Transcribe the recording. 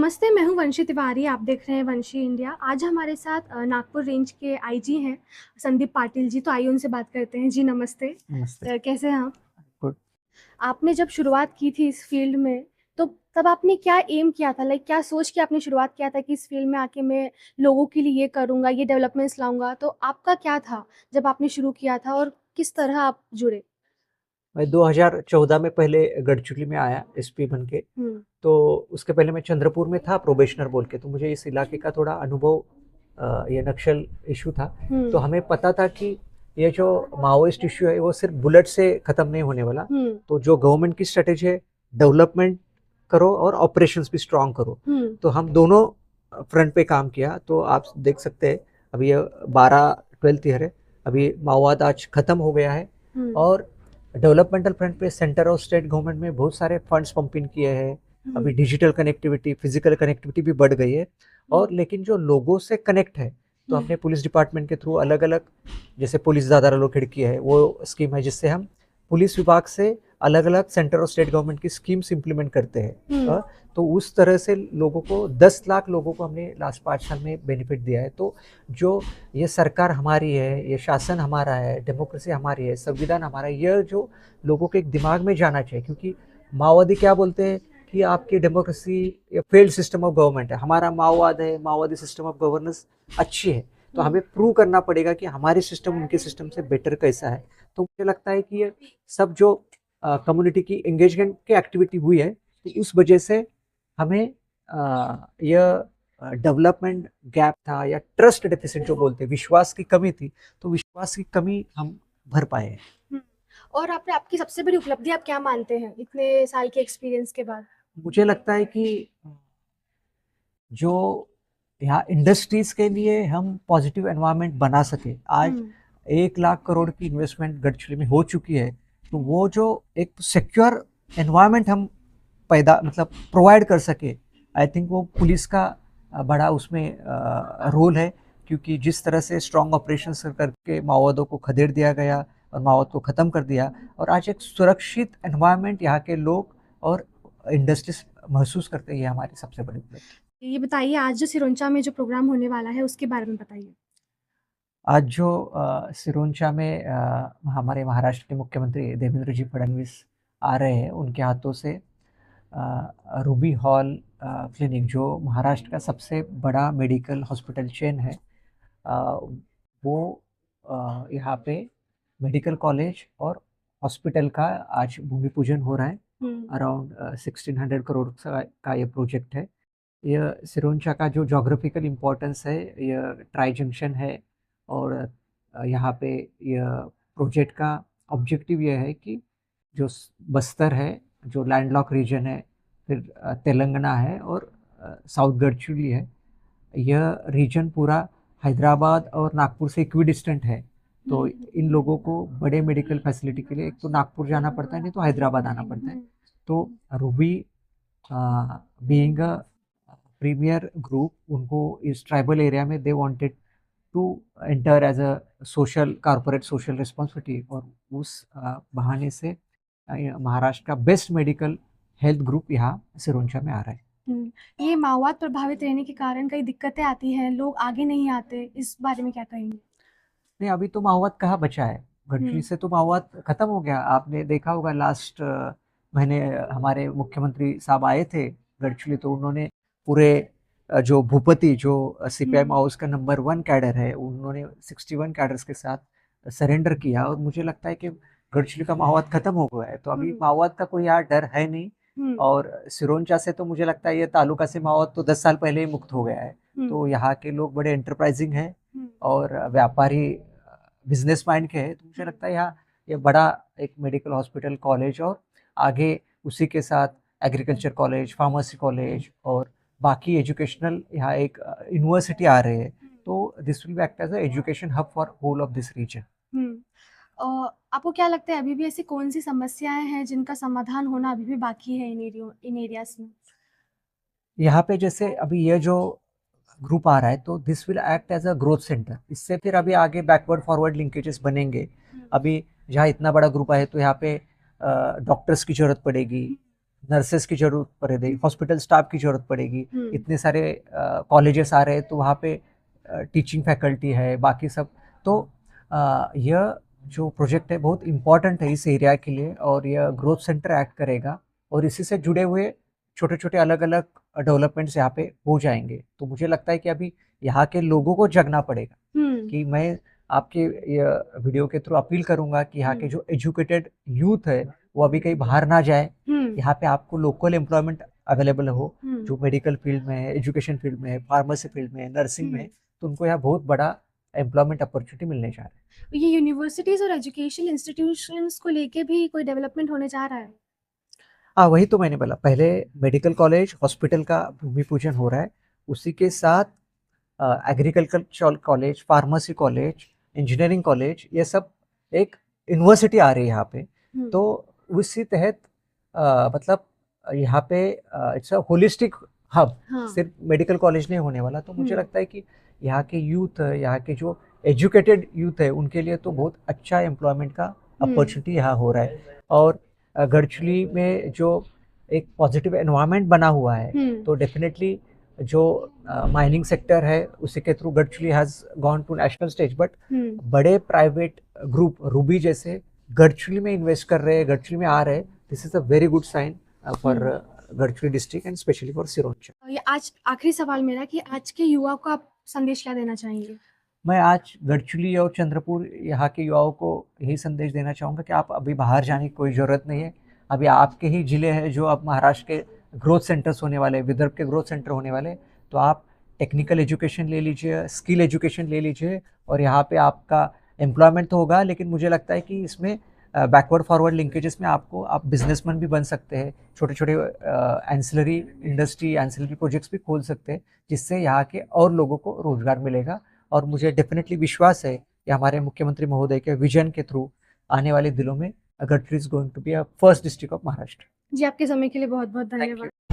नमस्ते, मैं हूँ वंशी तिवारी, आप देख रहे हैं वंशी इंडिया। आज हमारे साथ नागपुर रेंज के आईजी हैं संदीप पाटिल जी, तो आइए उनसे बात करते हैं। जी नमस्ते। नमस्ते। कैसे हैं आप? गुड। आपने जब शुरुआत की थी इस फील्ड में, तो तब आपने क्या एम किया था? लाइक क्या सोच के आपने शुरुआत किया था कि इस फील्ड में आके मैं लोगों के लिए ये करूँगा, ये डेवलपमेंट्स लाऊँगा? तो आपका क्या था जब आपने शुरू किया था और किस तरह आप जुड़े? मैं 2014 में पहले गढ़चिली में आया एसपी बन के। हुँ, तो उसके पहले मैं चंद्रपुर में था प्रोबेशनर बोल के, तो मुझे इस इलाके का थोड़ा अनुभव, ये नक्सल इशू था। तो हुँ, हमें पता था कि ये जो माओइस्ट इशू है वो सिर्फ बुलेट से ख़त्म नहीं होने वाला। हुँ, तो जो गवर्नमेंट की स्ट्रेटेजी है, डेवलपमेंट करो और ऑपरेशंस भी स्ट्रांग करो। हुँ, तो हम दोनों फ्रंट पे काम किया। तो आप देख सकते हैं अभी ये 12-12th ईयर है, अभी माओवाद आज ख़त्म हो गया है। हुँ, और डेवलपमेंटल फ्रंट पे सेंटर और स्टेट गवर्नमेंट में बहुत सारे फंड्स पंप इन किए हैं। हुँ, अभी डिजिटल कनेक्टिविटी, फिजिकल कनेक्टिविटी भी बढ़ गई है। हुँ, और लेकिन जो लोगों से कनेक्ट है, तो हुँ, हमने पुलिस डिपार्टमेंट के थ्रू अलग अलग, जैसे पुलिस दादार खिड़की है, वो स्कीम है जिससे हम पुलिस विभाग से अलग अलग सेंटर और स्टेट गवर्नमेंट की स्कीम्स इंप्लीमेंट करते हैं। हुँ, तो उस तरह से लोगों को 10 लाख लोगों को हमने लास्ट 5 साल में बेनिफिट दिया है। तो जो ये सरकार हमारी है, ये शासन हमारा है, डेमोक्रेसी हमारी है, संविधान हमारा है, यह जो लोगों के एक दिमाग में जाना चाहिए। क्योंकि माओवादी क्या बोलते हैं कि आपकी डेमोक्रेसी या फेल्ड सिस्टम ऑफ गवर्नमेंट है, हमारा माओवाद है, माओवादी सिस्टम ऑफ गवर्नेंस अच्छी है। तो हुँ, हमें प्रूव करना पड़ेगा कि हमारे सिस्टम उनके सिस्टम से बेटर कैसा है। तो मुझे लगता है कि ये सब जो कम्युनिटी की एंगेजमेंट की एक्टिविटी हुई है, तो उस वजह से हमें यह डेवलपमेंट गैप था या ट्रस्ट डेफिसिट जो बोलते हैं, विश्वास की कमी थी। तो विश्वास की कमी हम भर पाए हैं। हुँ। और आपने आपकी सबसे बड़ी उपलब्धि आप क्या मानते हैं, इतने साल के एक्सपीरियंस के बाद? मुझे लगता है कि जो यहाँ इंडस्ट्रीज के लिए हम पॉजिटिव एनवायरनमेंट बना सके। आज हुँ, 1 लाख करोड़ की इन्वेस्टमेंट गडचिली में हो चुकी है। तो वो जो एक सिक्योर एनवायरनमेंट हम पैदा मतलब प्रोवाइड कर सके, आई थिंक वो पुलिस का बड़ा उसमें रोल है। क्योंकि जिस तरह से स्ट्रांग ऑपरेशन करके माओवादियों को खदेड़ दिया गया और माओवाद को ख़त्म कर दिया, और आज एक सुरक्षित एनवायरनमेंट यहाँ के लोग और इंडस्ट्रीज महसूस करते हैं, ये हमारी सबसे बड़ी उपलब्धि। ये बताइए आज जो सिरोंचा में जो प्रोग्राम होने वाला है उसके बारे में बताइए? आज जो सिरोंचा में हमारे महाराष्ट्र के मुख्यमंत्री देवेंद्र जी फडणवीस आ रहे हैं, उनके हाथों से रूबी हॉल क्लिनिक, जो महाराष्ट्र का सबसे बड़ा मेडिकल हॉस्पिटल चेन है, अ, वो यहाँ पे मेडिकल कॉलेज और हॉस्पिटल का आज भूमि पूजन हो रहा है। हुँ, अराउंड 1600 करोड़ का ये प्रोजेक्ट है। यह सिरोंचा का जो जोग्राफिकल इम्पोर्टेंस है, यह ट्राई जंक्शन है। और यहाँ पे यह प्रोजेक्ट का ऑब्जेक्टिव यह है कि जो बस्तर है, जो लैंडलॉक रीजन है, फिर तेलंगाना है और साउथ गढ़चिली है, यह रीजन पूरा हैदराबाद और नागपुर से इक्विडिस्टेंट है। तो हुँ, इन लोगों को बड़े मेडिकल फैसिलिटी के लिए एक तो नागपुर जाना पड़ता है, नहीं तो हैदराबाद आना पड़ता है। हुँ, तो Ruby being a premier group, उनको इस ट्राइबल एरिया में they wanted to enter as a social corporate social responsibility. और उस बहाने से महाराष्ट्र का बेस्ट मेडिकल हेल्थ ग्रुप यहाँ सिरोंचा में आ रहा है। हुँ। ये माओवाद प्रभावित रहने के कारण कई दिक्कतें आती हैं, लोग आगे नहीं आते, इस बारे में क्या कहेंगे? नहीं, अभी तो माओवाद कहाँ बचा है। हुँ, गढ़चिली से तो माओवाद खत्म हो गया। आपने देखा होगा लास्ट महीने हमारे मुख्यमंत्री साहब आए थे गढ़चिली, तो उन्होंने पूरे जो भूपति, जो सीपीआई हुँ, माओस का नंबर 1 कैडर है, उन्होंने 61 कैडर्स के साथ सरेंडर किया। और मुझे लगता है कि गढ़चिली का माओवाद खत्म हो गया है, तो अभी हुँ, माओवाद का कोई यहाँ डर है नहीं। हुँ, और सिरोंचा से तो मुझे लगता है ये तालुका से माओवाद तो 10 साल पहले ही मुक्त हो गया है। हुँ, तो यहाँ के लोग बड़े एंटरप्राइजिंग हैं हुँ, और व्यापारी बिजनेस माइंड के हैं। तो मुझे हुँ, लगता है यहाँ ये बड़ा एक मेडिकल हॉस्पिटल कॉलेज, और आगे उसी के साथ एग्रीकल्चर कॉलेज, फार्मेसी कॉलेज और बाकी एजुकेशनल यहाँ एक यूनिवर्सिटी आ रहे हैं। हुँ, तो this will be act as a education hub for whole of this region. हुँ। आपको क्या लगता है अभी भी ऐसी कौन-सी समस्याएँ हैं जिनका समाधान होना अभी भी बाकी है इन एरियाज़ में? यहाँ पे जैसे अभी ये जो ग्रुप आ रहा है, तो this will act as a growth centre. इससे फिर अभी आगे बैकवर्ड फॉरवर्ड लिंकेजेस बनेंगे। हुँ, अभी जहाँ इतना बड़ा ग्रुप आए, तो यहाँ पे डॉक्टर्स की ज़रूरत पड़ेगी, नर्सेस की ज़रूरत पड़ेगी, हॉस्पिटल स्टाफ की ज़रूरत पड़ेगी। हुँ, इतने सारे कॉलेजेस आ रहे हैं तो वहाँ पे टीचिंग फैकल्टी है, बाकी सब। तो यह जो प्रोजेक्ट है बहुत इम्पोर्टेंट है इस एरिया के लिए, और यह ग्रोथ सेंटर एक्ट करेगा, और इसी से जुड़े हुए छोटे-छोटे अलग-अलग डेवलपमेंट्स यहाँ पे हो जाएँगे। तो मुझे लगता है कि अभी यहाँ के लोगों को जगना पड़ेगा, हुँ, कि मैं आपके ये वीडियो के थ्रू अपील करूँगा कि यहाँ के हुँ, जो एजुकेटेड यूथ है, वो अभी कहीं बाहर ना जाए। हुँ, यहाँ पे आपको लोकल एम्प्लॉयमेंट अवेलेबल हो, हुँ, जो मेडिकल फील्ड में है, एजुकेशन फील्ड में है, फार्मेसी फील्ड में है, नर्सिंग में है, हुँ। तो उनको यहाँ बहुत बड़ा एम्प्लॉयमेंट अपॉर्च्युनिटी मिलने जा रहा है। ये यूनिवर्सिटीज़ और एजुकेशनल इंस्टीट्यूशंस को लेके भी कोई डेवलपमेंट होने जा रहा है? हाँ, वही तो मैंने बोला, पहले मेडिकल कॉलेज, हॉस्पिटल का भूमि पूजन हो रहा है, उसी के साथ agricultural college, pharmacy college, engineering college, ये सब एक यूनिवर्सिटी आ रही है यहाँ पे। हुँ, तो उसी तहत मतलब यहाँ पे इट्स अ होलिस्टिक हब, हाँ, सिर्फ मेडिकल कॉलेज नहीं होने वाला। तो मुझे हुँ, लगता है कि यहाँ के यूथ, यहाँ के जो एजुकेटेड यूथ है, उनके लिए तो बहुत अच्छा एम्प्लॉयमेंट का हुँ, अपॉर्चुनिटी यहाँ हो रहा है। और गढ़चिली में जो एक पॉजिटिव एनवायरनमेंट बना हुआ है, हुँ, तो डेफिनेटली जो माइनिंग सेक्टर है उसी के through Gadchiroli has gone to national stage, but hmm, बड़े प्राइवेट ग्रुप रूबी जैसे गढ़चिली में इन्वेस्ट कर रहे हैं, गढ़चिली में आ रहे हैं। This is a very good sign for hmm. Gadchiroli district and specially for Sironcha. ये आज आखिरी सवाल मेरा कि आज के युवा को आप संदेश क्या देना चाहेंगे? मैं आज गढ़चिली और चंद्रपुर यहाँ के युवाओं को यही संदेश देना चाहूँगा कि आप अभी बाहर जाने की कोई ज़रूरत नहीं है। अभी आपके ही ज़िले हैं जो अब महाराष्ट्र के ग्रोथ सेंटर्स होने वाले हैं, विदर्भ के ग्रोथ सेंटर होने वाले हैं। तो आप टेक्निकल एजुकेशन ले लीजिए, स्किल एजुकेशन ले लीजिए, और यहाँ पे आपका एम्प्लॉयमेंट तो होगा, लेकिन मुझे लगता है कि इसमें बैकवर्ड फॉरवर्ड लिंकेजेस में आपको आप बिजनेसमैन भी बन सकते हैं। छोटे-छोटे एंसिलरी इंडस्ट्री, एंसिलरी प्रोजेक्ट्स भी खोल सकते हैं, जिससे यहाँ के और लोगों को रोज़गार मिलेगा। और मुझे डेफिनेटली विश्वास है कि हमारे मुख्यमंत्री महोदय के विजन के थ्रू आने वाले दिनों में Gadchiroli is going to be a first district of Maharashtra. जी, आपके समय के लिए बहुत-बहुत थैंक धन्यवाद। यू।